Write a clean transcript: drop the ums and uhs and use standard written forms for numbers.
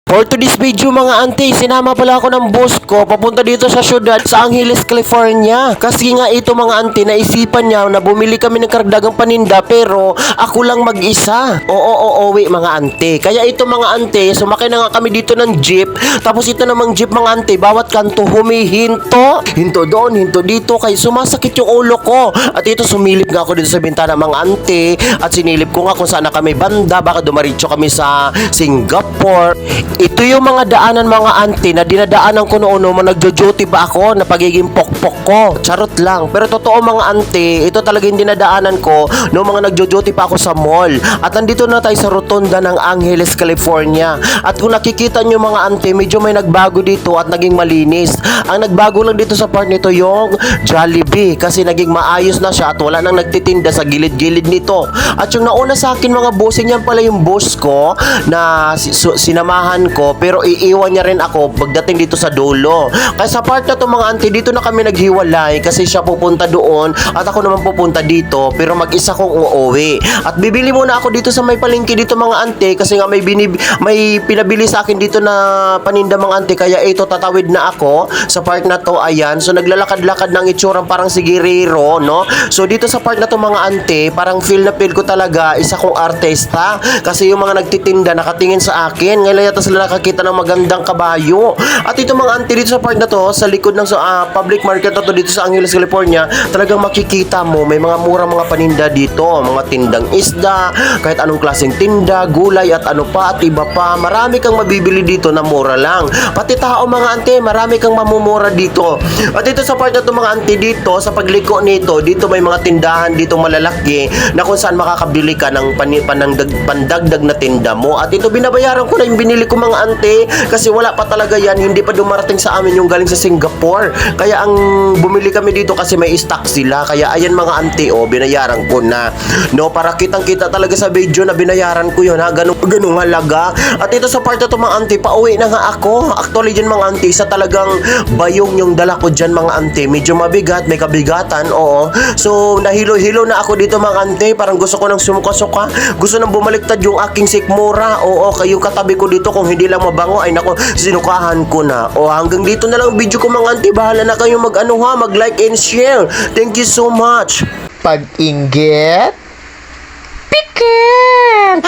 For today's video mga auntie, sinama pala ako ng boss ko papunta dito sa syudad sa Angeles, California. Kasi nga ito mga auntie, naisipan niya na bumili kami ng karagdagang paninda pero ako lang mag-isa. Oo, mga auntie. Kaya ito mga auntie, sumakay na nga kami dito ng jeep. Tapos ito namang jeep mga auntie, bawat kanto humihinto. Hinto doon, hinto dito, kaya sumasakit yung ulo ko. At ito sumilip nga ako dito sa bintana mga auntie. At sinilip ko nga kung saan na kami banda, baka dumaritso kami sa Singapore. Ito yung mga daanan mga auntie na dinadaanan ko noon nung nagjo-duty pa ako na pagiging pokpok ko. Charot lang. Pero totoo mga auntie, ito talaga yung dinadaanan ko nung mga nagjo-duty pa ako sa mall. At nandito na tayo sa rotonda ng Angeles, California. At kung nakikita nyo mga auntie, medyo may nagbago dito at naging malinis. Ang nagbago lang dito sa part nito yung Jollibee kasi naging maayos na siya at wala nang nagtitinda sa gilid-gilid nito. At yung nauna sa akin mga bossing, yan pala yung boss ko na sinamahan ko pero iiwan niya rin ako pagdating dito sa dulo. Kaya sa part na to mga auntie, dito na kami naghiwalay kasi siya pupunta doon at ako naman pupunta dito pero mag-isa kong uuwi. At bibili muna ako dito sa may palengke dito mga auntie kasi nga may pinabili sa akin dito na paninda mga auntie, kaya ito tatawid na ako sa part na to. Ayan, so naglalakad-lakad ng itsurang parang sigiriro, no? So dito sa part na to mga auntie, parang feel na feel ko talaga isa kong artista kasi yung mga nagtitinda nakatingin sa akin. Ngayon yata sila nakakita ng magandang kabayo. At ito mga auntie, dito sa part na to, sa likod ng public market na to dito sa Angeles, California, talagang makikita mo may mga murang mga paninda dito, mga tindang isda, kahit anong klaseng tinda, gulay at ano pa at iba pa. Marami kang mabibili dito na mura lang. Pati tao mga auntie, marami kang mamumura dito. At dito sa part na to mga auntie, dito sa pagliko nito, dito may mga tindahan dito malalaki na kung saan makakabili ka ng pandagdag na tinda mo. At ito binabayaran ko na yung binili ko mga auntie kasi wala pa talaga yan, hindi pa dumarating sa amin yung galing sa Singapore. Kaya ang bumili kami dito kasi may stock sila. Kaya ayan mga auntie, binayaran ko na. No, para kitang-kita talaga sa video na binayaran ko yun ha, ganung halaga. At ito sa part na to mga auntie, pauwi na nga ako. Actually dyan mga auntie, sa talagang bayong yung dala ko dyan mga auntie, medyo mabigat, may kabigatan, oo. So nahilo-hilo na ako dito mga auntie, parang gusto ko nang sumuka-suka, gusto nang bumaliktad yung aking sikmura. Oo, kayong katabi ko dito kung hindi lang mabango ay nako, sinukahan ko na. O hanggang dito na lang video ko mga auntie, bahala na kayong mag-like and share. Thank you so much. Pag-inggit, pikit!